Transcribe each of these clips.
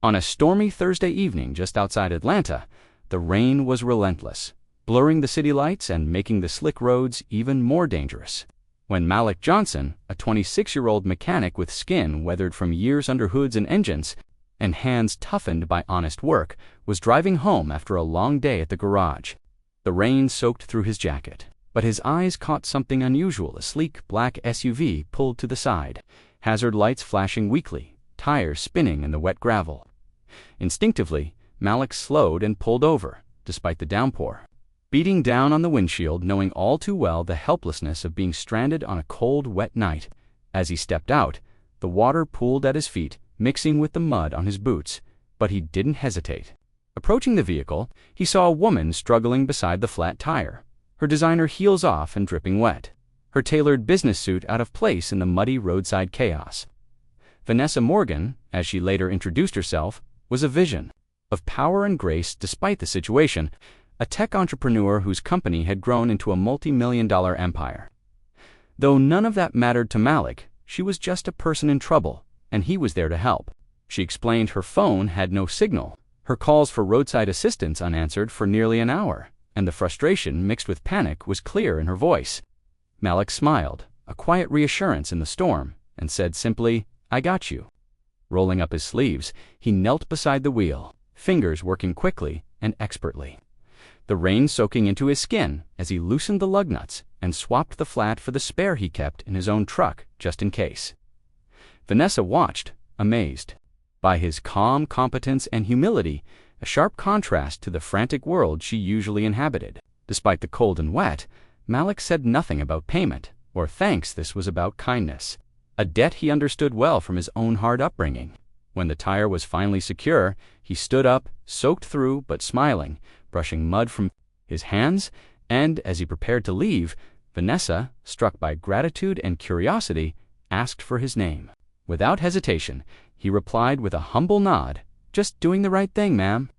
On a stormy Thursday evening just outside Atlanta, the rain was relentless, blurring the city lights and making the slick roads even more dangerous. When Malik Johnson, a 26-year-old mechanic with skin weathered from years under hoods and engines, and hands toughened by honest work, was driving home after a long day at the garage. The rain soaked through his jacket, but his eyes caught something unusual: a sleek black SUV pulled to the side, hazard lights flashing weakly, tires spinning in the wet gravel. Instinctively, Malik slowed and pulled over, despite the downpour, beating down on the windshield, knowing all too well the helplessness of being stranded on a cold, wet night. As he stepped out, the water pooled at his feet, mixing with the mud on his boots, but he didn't hesitate. Approaching the vehicle, he saw a woman struggling beside the flat tire, her designer heels off and dripping wet, her tailored business suit out of place in the muddy roadside chaos. Vanessa Morgan, as she later introduced herself, was a vision of power and grace despite the situation, a tech entrepreneur whose company had grown into a multi-million-dollar empire. Though none of that mattered to Malik, she was just a person in trouble, and he was there to help. She explained her phone had no signal, her calls for roadside assistance unanswered for nearly an hour, and the frustration mixed with panic was clear in her voice. Malik smiled, a quiet reassurance in the storm, and said simply, "I got you." Rolling up his sleeves, he knelt beside the wheel, fingers working quickly and expertly, the rain soaking into his skin as he loosened the lug nuts and swapped the flat for the spare he kept in his own truck just in case. Vanessa watched, amazed by his calm competence and humility, a sharp contrast to the frantic world she usually inhabited. Despite the cold and wet, Malik said nothing about payment or thanks. This was about kindness, a debt he understood well from his own hard upbringing. When the tire was finally secure, he stood up, soaked through but smiling, brushing mud from his hands, and as he prepared to leave, Vanessa, struck by gratitude and curiosity, asked for his name. Without hesitation, he replied with a humble nod, "Just doing the right thing, ma'am."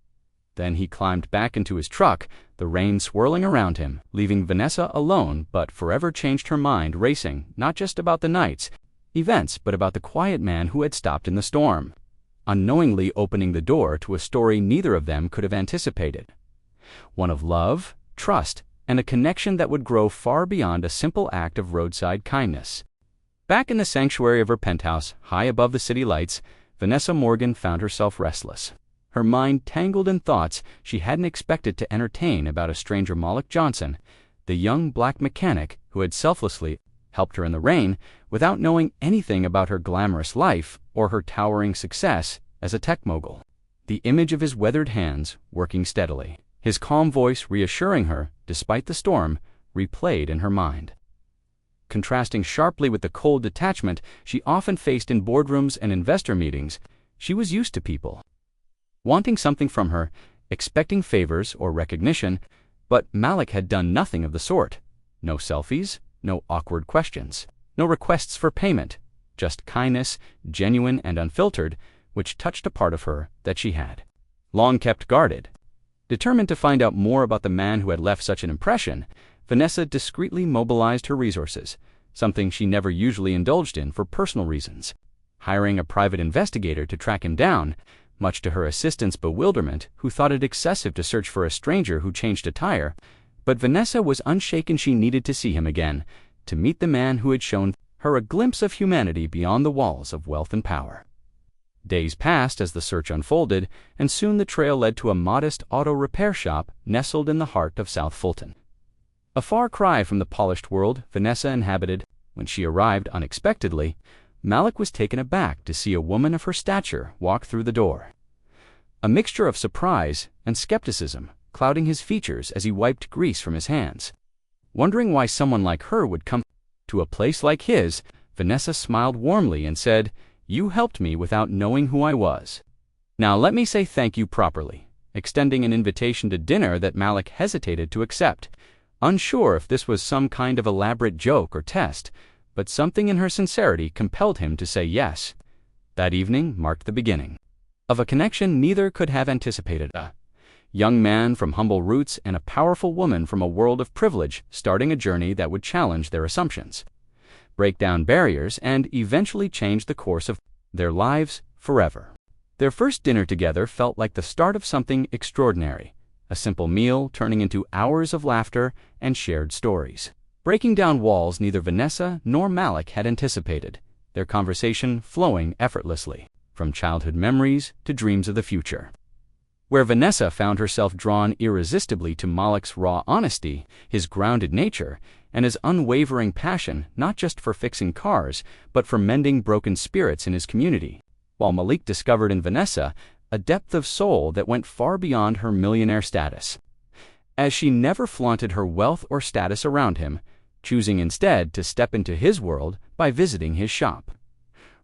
Then he climbed back into his truck, the rain swirling around him, leaving Vanessa alone, but forever changed her mind, racing, not just about the night's events, but about the quiet man who had stopped in the storm, unknowingly opening the door to a story neither of them could have anticipated. One of love, trust, and a connection that would grow far beyond a simple act of roadside kindness. Back in the sanctuary of her penthouse, high above the city lights, Vanessa Morgan found herself restless, her mind tangled in thoughts she hadn't expected to entertain about a stranger. Malik Johnson, the young black mechanic who had selflessly helped her in the rain without knowing anything about her glamorous life or her towering success as a tech mogul. The image of his weathered hands working steadily, his calm voice reassuring her despite the storm, replayed in her mind, contrasting sharply with the cold detachment she often faced in boardrooms and investor meetings. She was used to people wanting something from her, expecting favors or recognition, but Malik had done nothing of the sort. No selfies, no awkward questions, no requests for payment, just kindness, genuine and unfiltered, which touched a part of her that she had long kept guarded. Determined to find out more about the man who had left such an impression, Vanessa discreetly mobilized her resources, something she never usually indulged in for personal reasons, hiring a private investigator to track him down, much to her assistant's bewilderment, who thought it excessive to search for a stranger who changed a tire. But Vanessa was unshaken. She needed to see him again, to meet the man who had shown her a glimpse of humanity beyond the walls of wealth and power. Days passed as the search unfolded, and soon the trail led to a modest auto repair shop nestled in the heart of South Fulton. A far cry from the polished world Vanessa inhabited. When she arrived unexpectedly, Malik was taken aback to see a woman of her stature walk through the door, a mixture of surprise and skepticism clouding his features as he wiped grease from his hands. Wondering why someone like her would come to a place like his, Vanessa smiled warmly and said, "You helped me without knowing who I was. Now let me say thank you properly," extending an invitation to dinner that Malik hesitated to accept, unsure if this was some kind of elaborate joke or test, but something in her sincerity compelled him to say yes. That evening marked the beginning of a connection neither could have anticipated. A young man from humble roots and a powerful woman from a world of privilege starting a journey that would challenge their assumptions, break down barriers, and eventually change the course of their lives forever. Their first dinner together felt like the start of something extraordinary, a simple meal turning into hours of laughter and shared stories. Breaking down walls neither Vanessa nor Malik had anticipated, their conversation flowing effortlessly, from childhood memories to dreams of the future. Where Vanessa found herself drawn irresistibly to Malik's raw honesty, his grounded nature, and his unwavering passion not just for fixing cars, but for mending broken spirits in his community, while Malik discovered in Vanessa a depth of soul that went far beyond her millionaire status. As she never flaunted her wealth or status around him, choosing instead to step into his world by visiting his shop,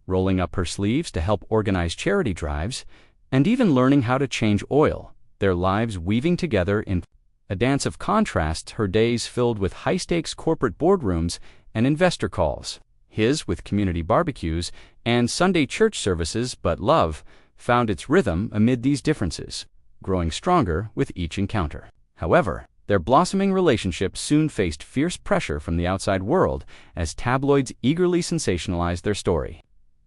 rolling up her sleeves to help organize charity drives, and even learning how to change oil, their lives weaving together in a dance of contrasts, her days filled with high-stakes corporate boardrooms and investor calls, his with community barbecues and Sunday church services, but love found its rhythm amid these differences, growing stronger with each encounter. However, their blossoming relationship soon faced fierce pressure from the outside world as tabloids eagerly sensationalized their story.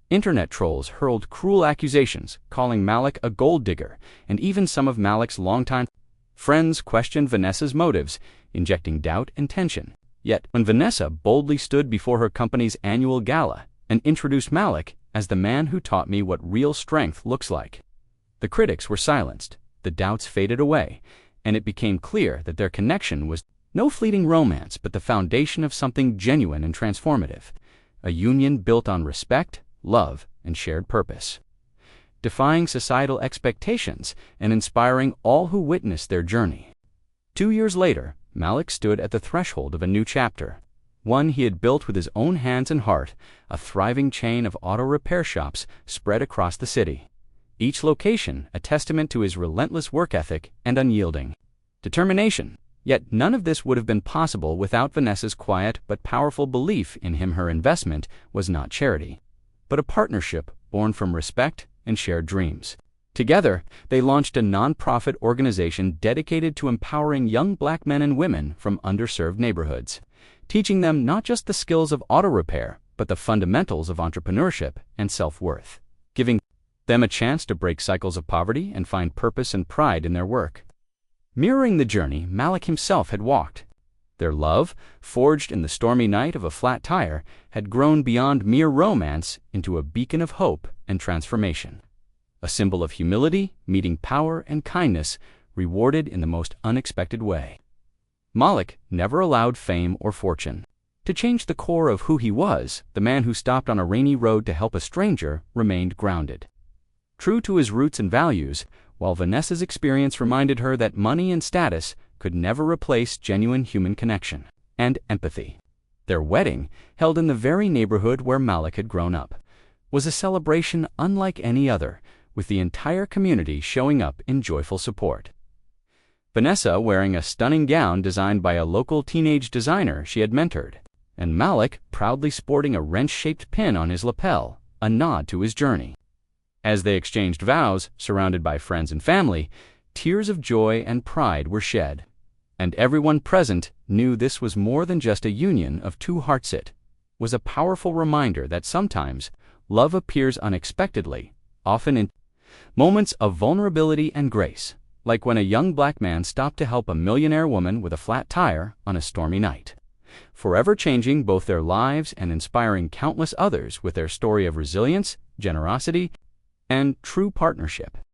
Internet trolls hurled cruel accusations, calling Malik a gold digger, and even some of Malik's longtime friends questioned Vanessa's motives, injecting doubt and tension. Yet, when Vanessa boldly stood before her company's annual gala and introduced Malik as the man who taught me what real strength looks like, the critics were silenced, the doubts faded away, and it became clear that their connection was no fleeting romance but the foundation of something genuine and transformative, a union built on respect, love, and shared purpose, defying societal expectations and inspiring all who witnessed their journey. 2 years later, Malik stood at the threshold of a new chapter, one he had built with his own hands and heart, a thriving chain of auto repair shops spread across the city, each location a testament to his relentless work ethic and unyielding determination. Yet none of this would have been possible without Vanessa's quiet but powerful belief in him. Her investment was not charity, but a partnership born from respect and shared dreams. Together, they launched a nonprofit organization dedicated to empowering young Black men and women from underserved neighborhoods, teaching them not just the skills of auto repair, but the fundamentals of entrepreneurship and self-worth, giving them a chance to break cycles of poverty and find purpose and pride in their work. Mirroring the journey Malik himself had walked, their love, forged in the stormy night of a flat tire, had grown beyond mere romance into a beacon of hope and transformation, a symbol of humility meeting power and kindness rewarded in the most unexpected way. Malik never allowed fame or fortune to change the core of who he was. The man who stopped on a rainy road to help a stranger remained grounded, true to his roots and values, while Vanessa's experience reminded her that money and status could never replace genuine human connection and empathy. Their wedding, held in the very neighborhood where Malik had grown up, was a celebration unlike any other, with the entire community showing up in joyful support. Vanessa wearing a stunning gown designed by a local teenage designer she had mentored, and Malik proudly sporting a wrench-shaped pin on his lapel, a nod to his journey. As they exchanged vows, surrounded by friends and family, tears of joy and pride were shed, and everyone present knew this was more than just a union of two hearts. It was a powerful reminder that sometimes love appears unexpectedly, often in moments of vulnerability and grace, like when a young Black man stopped to help a millionaire woman with a flat tire on a stormy night, forever changing both their lives and inspiring countless others with their story of resilience, generosity, and true partnership.